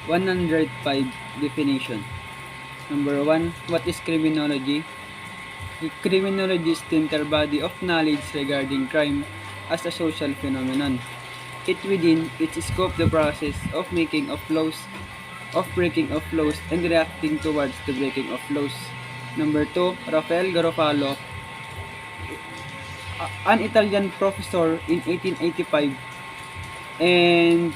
105 definition. Number 1. What is criminology? Criminology is the entire body of knowledge regarding crime as a social phenomenon. It within its scope the process of making of laws, of breaking of laws, and reacting towards the breaking of laws. Number 2. Rafael Garofalo, an Italian professor in 1885, and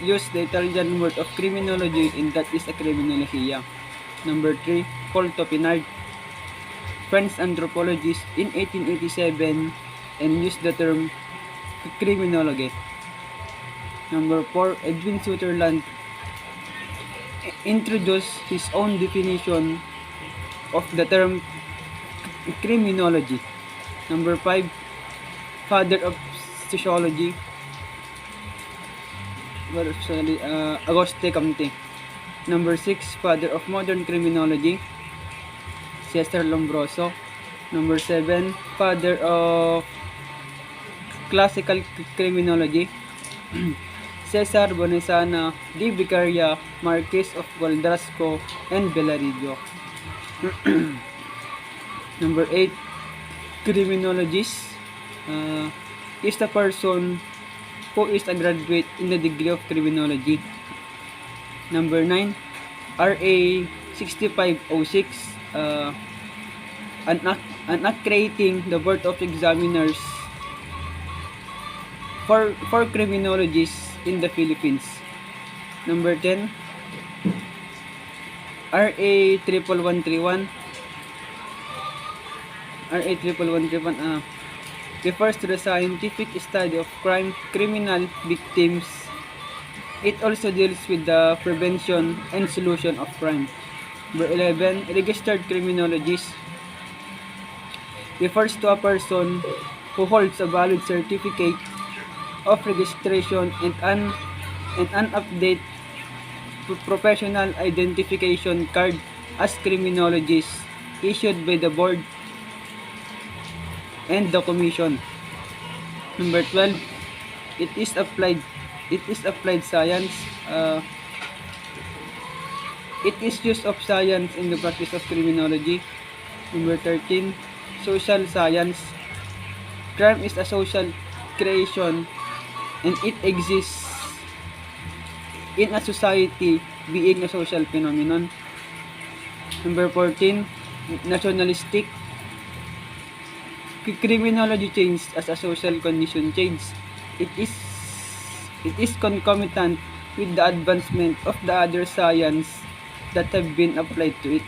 used the Italian word of criminology, and that is a criminologia. Number 3. Paul Topinard, French anthropologist in 1887, and used the term criminology. Number 4. Edwin Sutherland introduced his own definition of the term criminology. Number 5. Father of sociology, Auguste Comte. Number 6. Father of modern criminology, Cesar Lombroso. Number 7. Father of classical criminology, Cesar Bonesana de Vicaria, Marquis of Valdrasco and Bellaridio. Number 8. Criminologist is the person who is a graduate in the degree of criminology. Number 9. RA 6506, an act creating the board of examiners for criminologists in the Philippines. Number 10. RA 11131, refers to the scientific study of criminal victims. It also deals with the prevention and solution of crime. Number 11. Registered criminologist refers to a person who holds a valid certificate of registration and an update professional identification card as criminologist issued by the board and the commission. Number 12. It is applied science. It is use of science in the practice of criminology. Number 13. Social science. Crime is a social creation and it exists in a society, being a social phenomenon. Number 14. Nationalistic. Criminology changed as a social condition change. It is concomitant with the advancement of the other science that have been applied to it.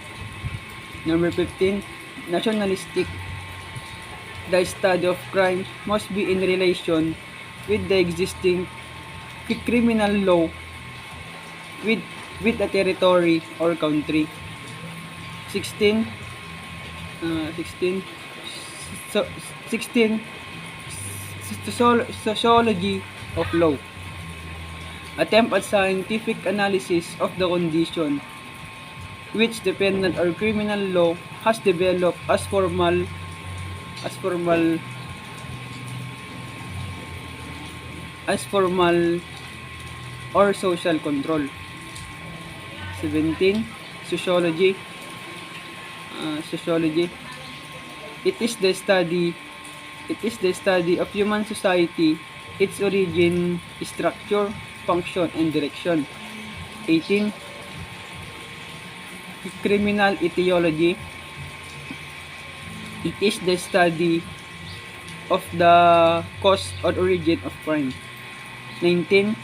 Number 15. Nationalistic. The study of crime must be in relation with the existing criminal law with a territory or country. 16. Sociology of law. Attempt at scientific analysis of the condition which the penal or criminal law has developed as formal or social control. 17. Sociology. It is the study of human society, its origin, structure, function, and direction. 18. Criminal etiology. It is the study of the cause or origin of crime. 19.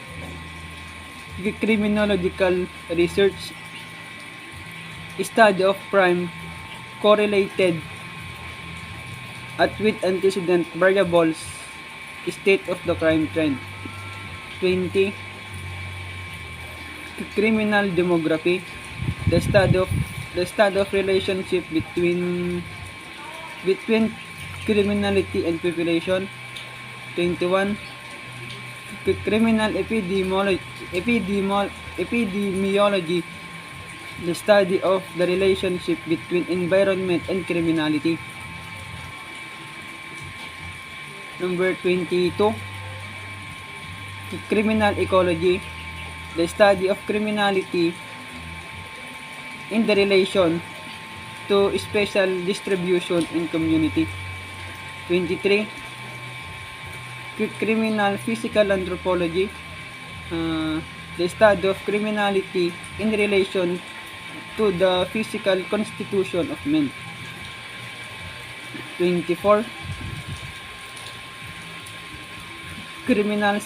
Criminological research. Study of crime correlated at with antecedent variables, state of the crime trend. 20. Criminal demography. The study of relationship between criminality and population. 21. Criminal epidemiology. The study of the relationship between environment and criminality. Number 22. Criminal ecology. the study of criminality in the relation to special distribution in community. 23. Criminal physical anthropology, the study of criminality in relation to the physical constitution of men. 24. Criminal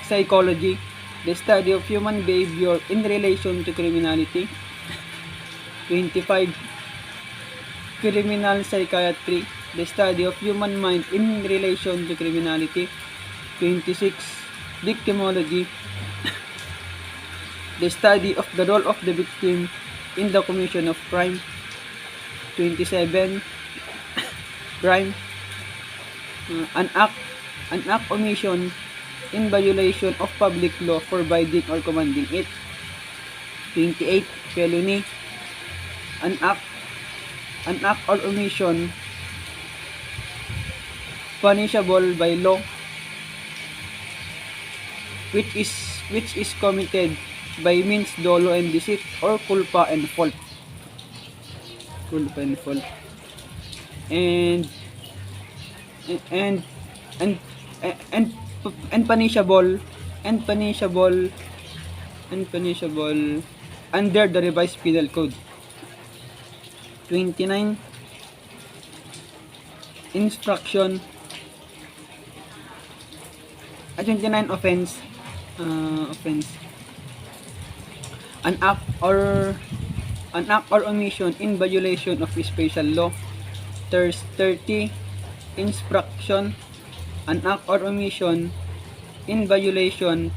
psychology, the study of human behavior in relation to criminality. 25. Criminal psychiatry, the study of human mind in relation to criminality. 26. Victimology, the study of the role of the victim in the commission of crime. 27. Crime, an act omission in violation of public law forbidding or commanding it. 28. Felony, an act or omission punishable by law which is committed by means dolo and deceit or culpa and fault. And punishable under the revised penal code. 29. Infraction, 29. Offense, an act or omission in violation of special law. 30. Infraction, an act or omission in violation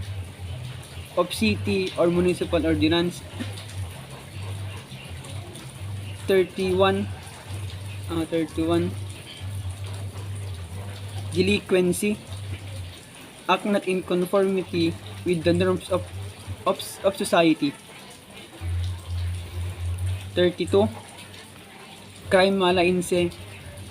of city or municipal ordinance. 31. Delinquency, act not in conformity with the norms of society. 32. Crime mala inse,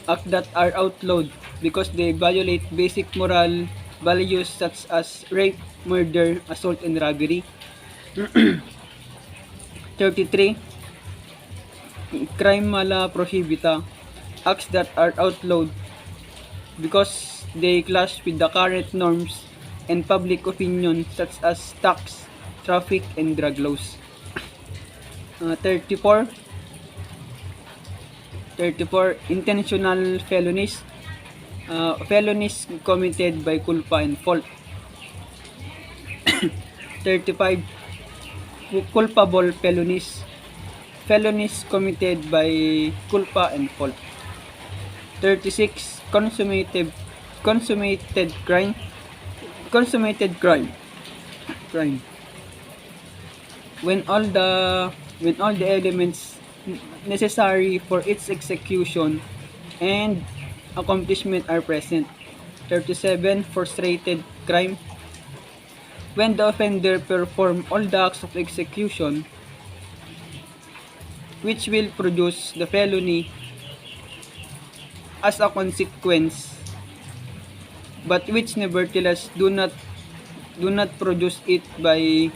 acts that are outlawed because they violate basic moral values such as rape, murder, assault, and robbery. 33. Crime mala prohibita, acts that are outlawed because they clash with the current norms and public opinion such as tax, traffic, and drug laws. 34. Intentional felonies, felonies committed by culpa and fault. 35. Culpable felonies, felonies committed by culpa and fault. 36. Consummated crime, when all the elements necessary for its execution and accomplishment are present. 37. Frustrated crime, when the offender perform all the acts of execution which will produce the felony as a consequence, but which nevertheless do not produce it by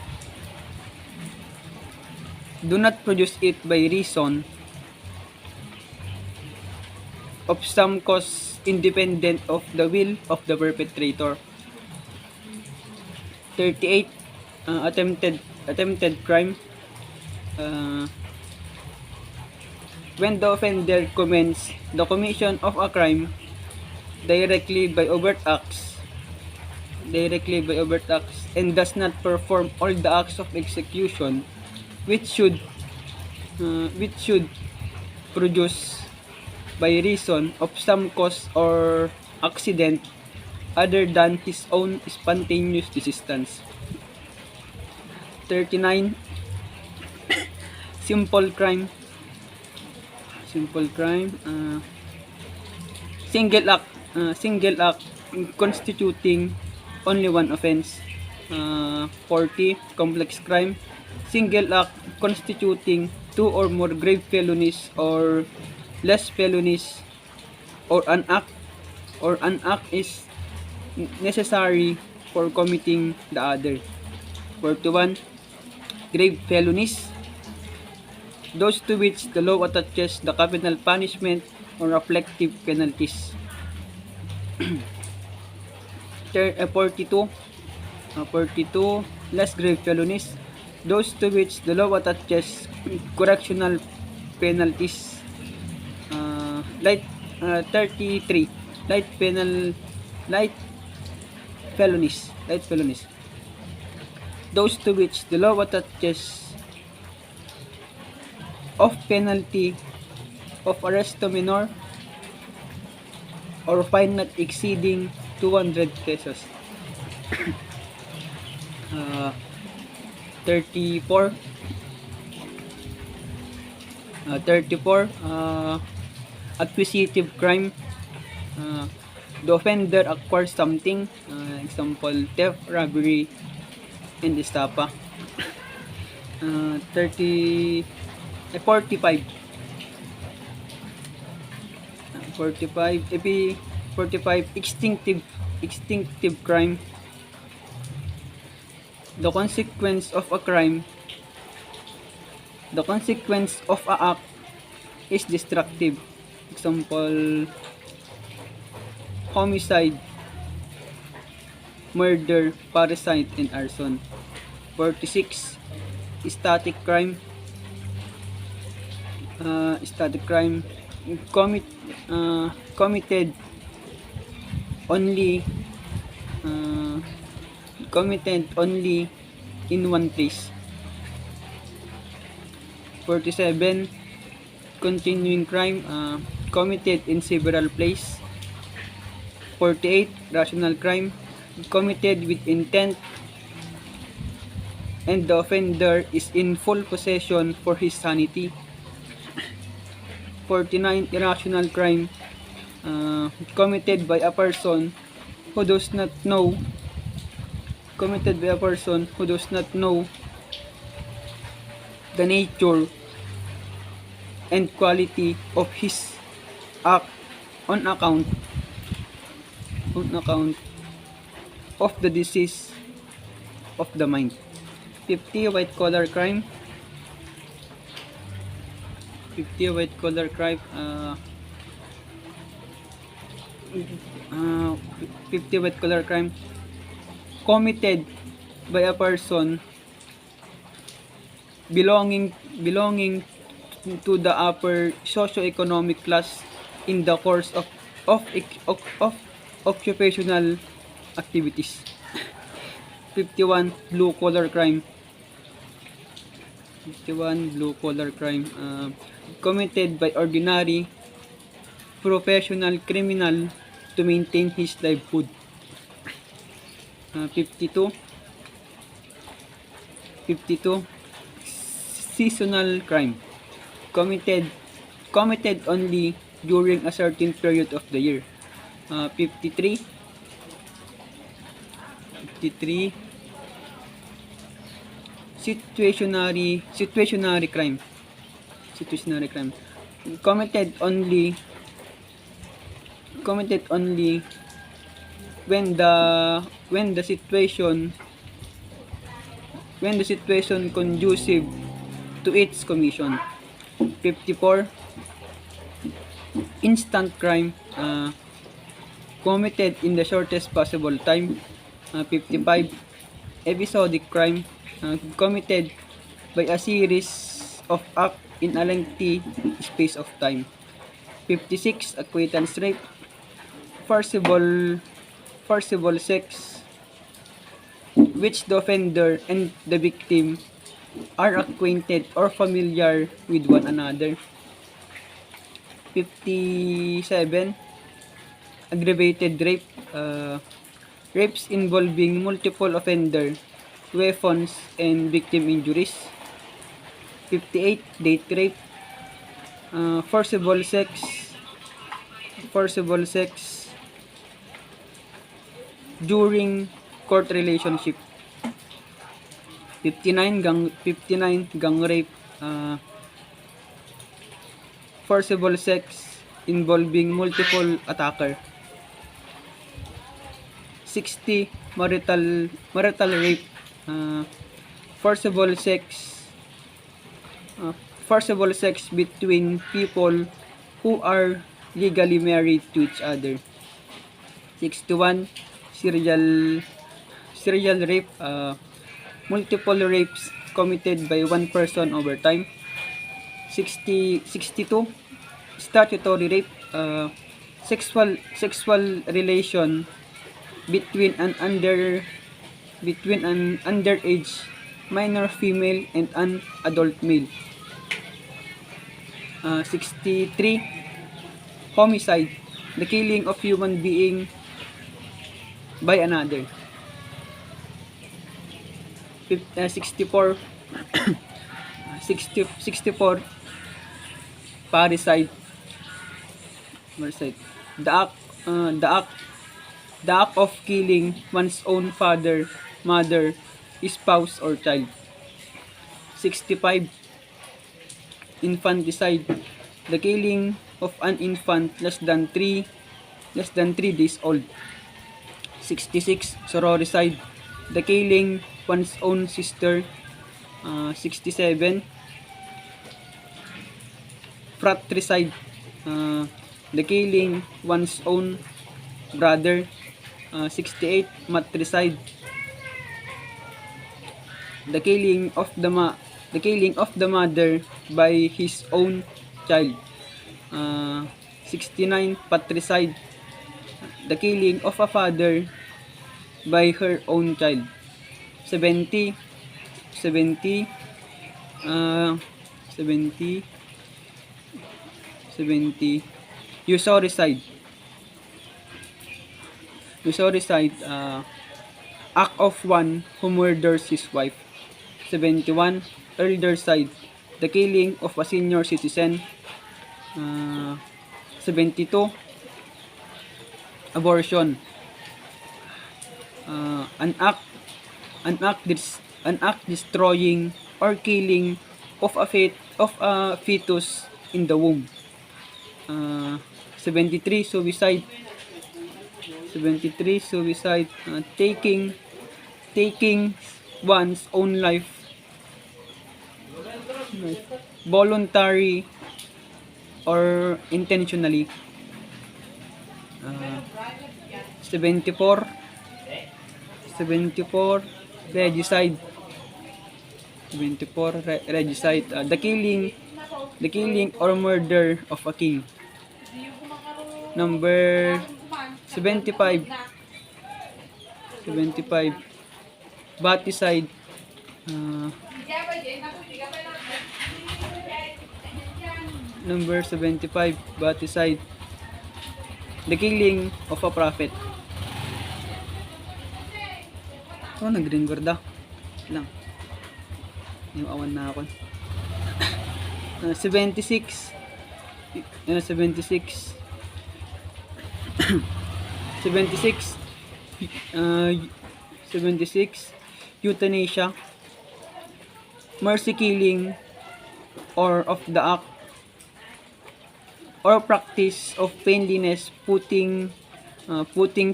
reason of some cause independent of the will of the perpetrator. 38. Attempted crime, when the offender commits the commission of a crime directly by overt acts and does not perform all the acts of execution which should produce by reason of some cause or accident other than his own spontaneous desistance. 39. Simple crime, single act constituting only one offense. 40. Complex crime, single act constituting two or more grave felonies or less felonies, or an act is necessary for committing the other. 41. grave felonies, those to which the law attaches the capital punishment or afflictive penalties. 42, 42 less grave felonies, those to which the law attaches correctional penalties. 33 light penal light felonies, those to which the law attaches of penalty of arresto minor or fine not exceeding 200 pesos. 34 acquisitive crime, the offender acquires something, example theft, robbery, and estafa. 45 extinctive crime, the consequence of a act is destructive, example homicide, murder, parricide, and arson. 46 static crime, committed only in one place. 47 continuing crime, committed in several places. 48 rational crime, committed with intent and the offender is in full possession for his sanity. 49 irrational crime, committed by a person who does not know the nature and quality of his act on account of the disease of the mind. 50 white collar crime, 50 white collar crime, 50 white collar crime, committed by a person belonging to the upper socio-economic class in the course of occupational activities. 51 blue collar crime, committed by ordinary professional criminal to maintain his livelihood. 52 seasonal crime, committed only during a certain period of the year. 53 situationary crime, committed only when the situation conducive to its commission. 54 instant crime, committed in the shortest possible time. 55 episodic crime, committed by a series of acts in a lengthy space of time. 56 acquaintance rape, forcible sex, which the offender and the victim are acquainted or familiar with one another. 57 aggravated rape, rapes involving multiple offender, weapons, and victim injuries. 58 date rape, forcible sex during court relationship. 59 gang rape, forcible sex involving multiple attacker. 60 marital rape, forcible sex forcible sex between people who are legally married to each other. 61, serial rape, multiple rapes committed by one person over time. 62, statutory rape, sexual relation between an underage minor female and an adult male. 63, homicide, the killing of human being by another. 64, 64, parricide, the act, the act of killing one's own father, mother, spouse, or child. 65, infanticide, the killing of an infant less than 3 days old. 66, sororicide, the killing one's own sister. 67, fratricide, the killing one's own brother. 68, matricide, the killing of the mother by his own child. 69, patricide, the killing of a father by her own child. 70, 70, 70, usoricide, act of one who murders his wife. 71, eldercide, the killing of a senior citizen. 72, abortion, an act destroying or killing of a fetus in the womb. 73, suicide, taking one's own life, voluntary or intentionally. 74, regicide, regicide, the killing or murder of a king. Number 75, baticide, number 75, baticide, the killing of a prophet. Nag-green gorda lang. Yung awan na ako. 76, 76, 76, euthanasia, mercy killing, or of the act or practice of painlessness putting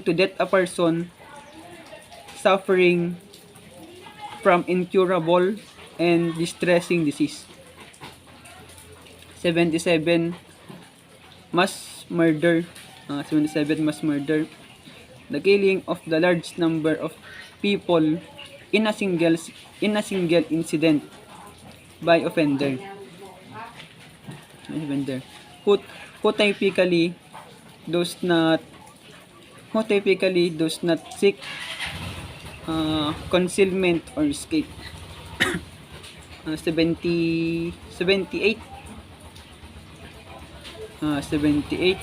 to death a person suffering from incurable and distressing disease. 77, mass murder, mass murder, the killing of the large number of people in a single incident by offender. Who typically does not seek concealment or escape. 78, 78,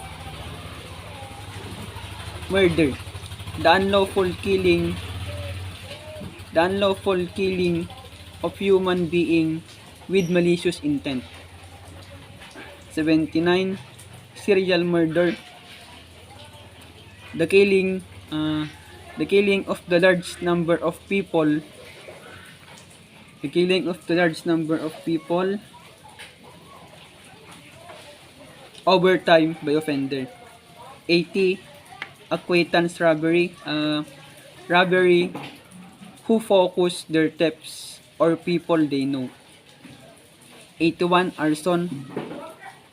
murder, the unlawful killing of human being with malicious intent. 79, serial murder, the killing of the large number of people, over time by offender. 80, acquaintance robbery, robbery who focus their thefts or people they know. 81 arson.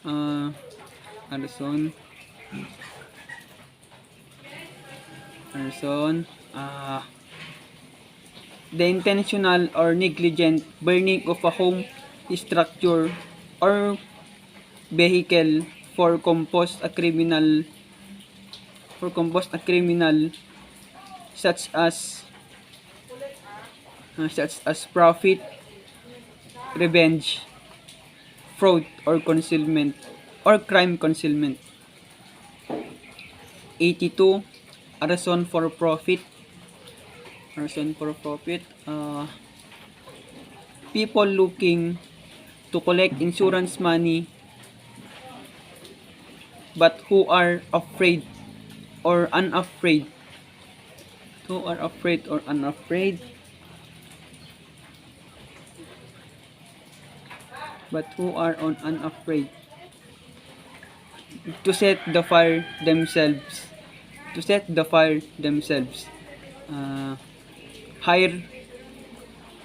Uh, arson. Arson. The intentional or negligent burning of a home, structure, or vehicle for compose a criminal such as profit, revenge, fraud, or concealment, or crime concealment. 82 arson for profit. People looking to collect insurance money but who are afraid or unafraid to set the fire themselves. uh, hire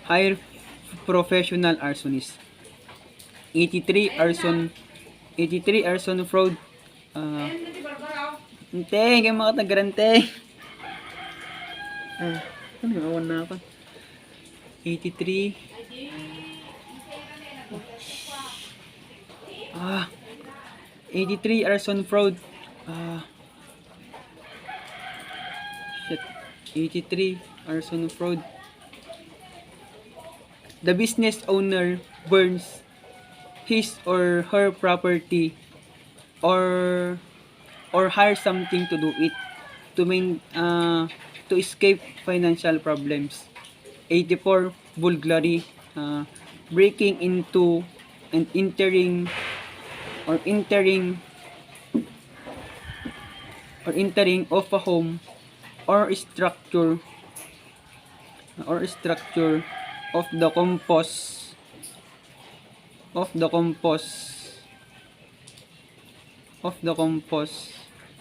hire professional arsonist. 83 arson fraud. Ante, kaya mga tagarante. Ano yung awan na ako? 83 83 arson fraud. 83 arson fraud. The business owner burns his or her property or hire something to do it to escape financial problems. 84 burglary. Breaking into and entering of a home or structure of the compose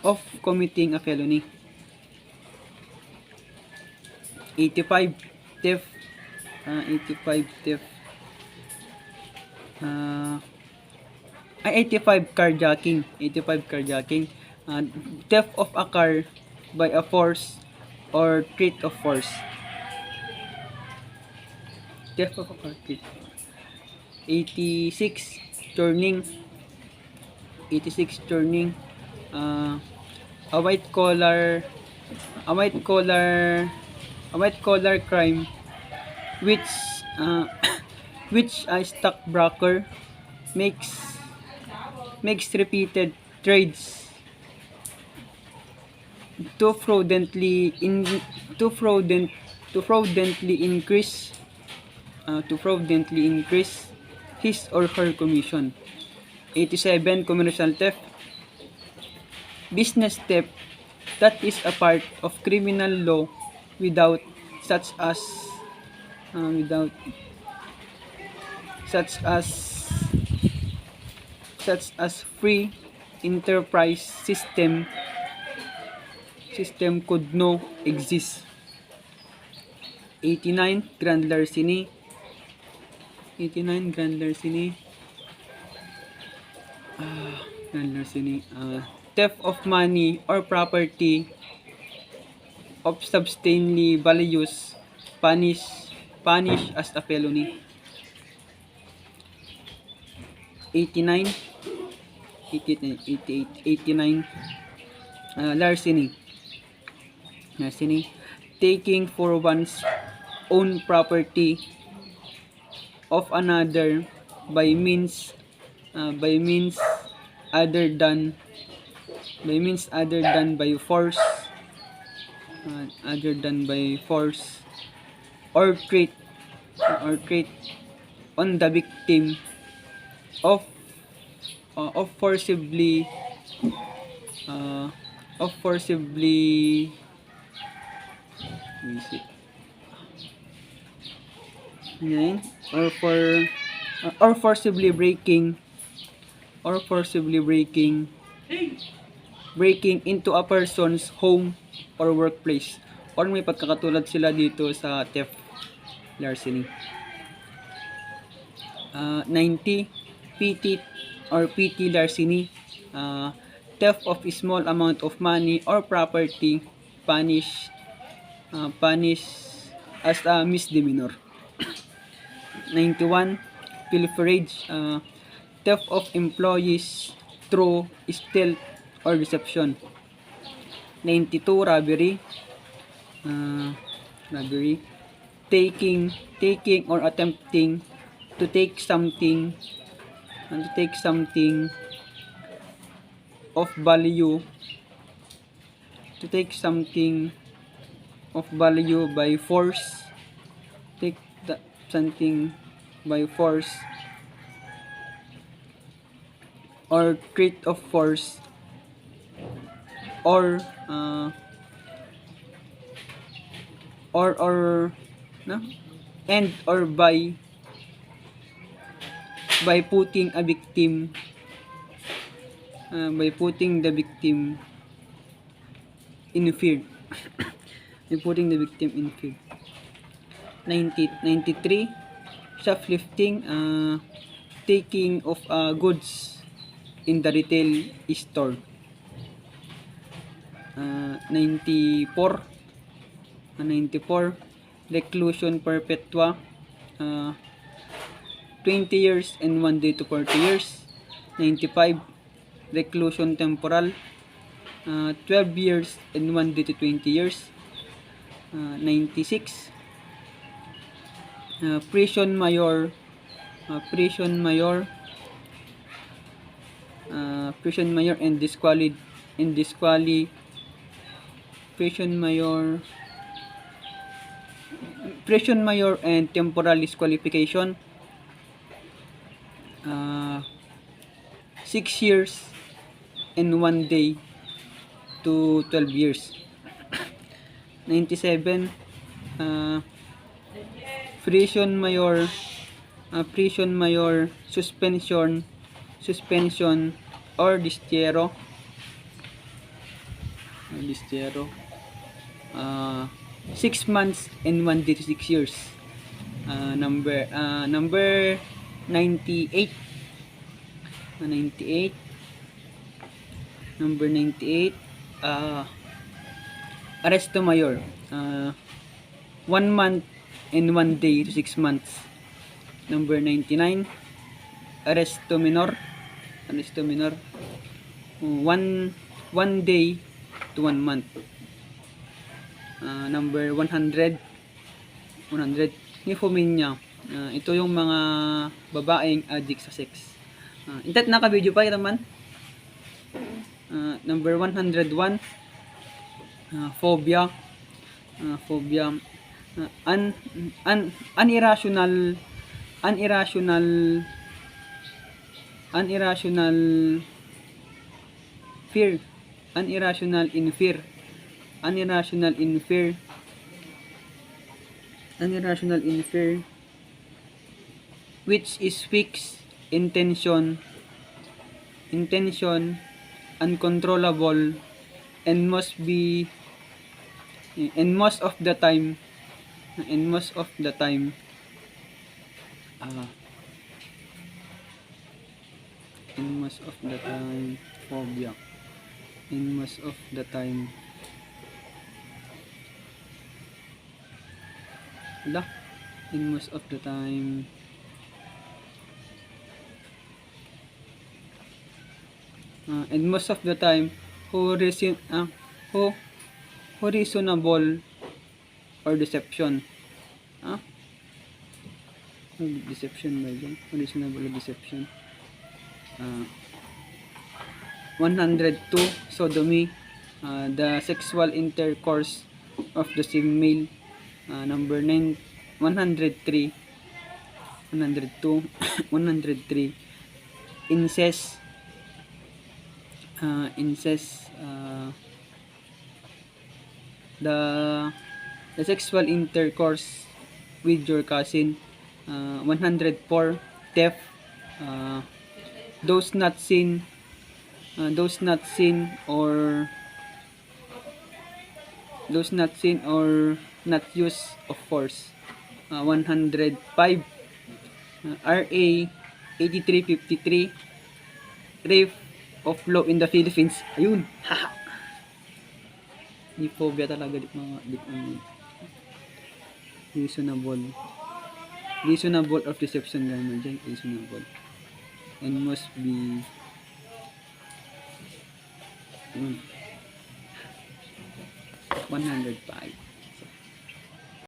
of committing a felony. 85 theft. 85 carjacking. Theft of a car by a force or threat of force. 86 turning. A white collar crime which a stockbroker makes repeated trades to fraudulently increase his or her commission. 87 commercial theft. Business theft that is a part of criminal law without such as free enterprise system could no exist. 89 grand larceny. Theft of money or property of substantially values, punish as a felony. 89 larceny. Taking for one's own property of another by means other than by force or threat on the victim of forcibly or forcibly breaking into a person's home or workplace. Or may pagkakatulad sila dito sa theft larceny. 90. Petty or petty larceny, theft of a small amount of money or property, punish as a misdemeanor. 91. Pilferage, theft of employees through stealth or deception. 92. Uh, robbery, taking or attempting to take something of value by force, take something by force or threat of force, or no, and or by putting a victim by putting the victim in fear. By putting the victim in fear. 93. Shoplifting, taking of goods in the retail store. 94. Reclusion perpetua, 20 years and 1 day to 40 years. 95. Reclusion temporal, 12 years and 1 day to 20 years. 96. Prison mayor, and prison mayor and temporal disqualification, 6 years and 1 day to 12 years. 97. Prison mayor suspension or destierro, 6 months and 1 day to 6 years. Number 98. Number 98, arresto mayor, 1 month and 1 day to 6 months. Number 99, arresto minor, 1 day to 1 month. Number 100, nymphomania, ito yung mga babaeng addict sa sex. Intat naka-video pa ito man. Number 101, phobia, unirrational fear, which is fixed intention, uncontrollable, and most of the time phobia, in most of the time and most of the time who reasonable or deception. Deception ba yun? Reasonable or deception. 102, sodomy, the sexual intercourse of the same male. Number 9, 103, 102, 103, incest, the sexual intercourse with your cousin. 104, theft, those not seen or not use of force. 105, RA 8353, Rape of Law in the Philippines. Ayun. Haha. Di phobia talaga di mga reasonable. Reasonable of deception ganun dyan. Reasonable. And must be 105.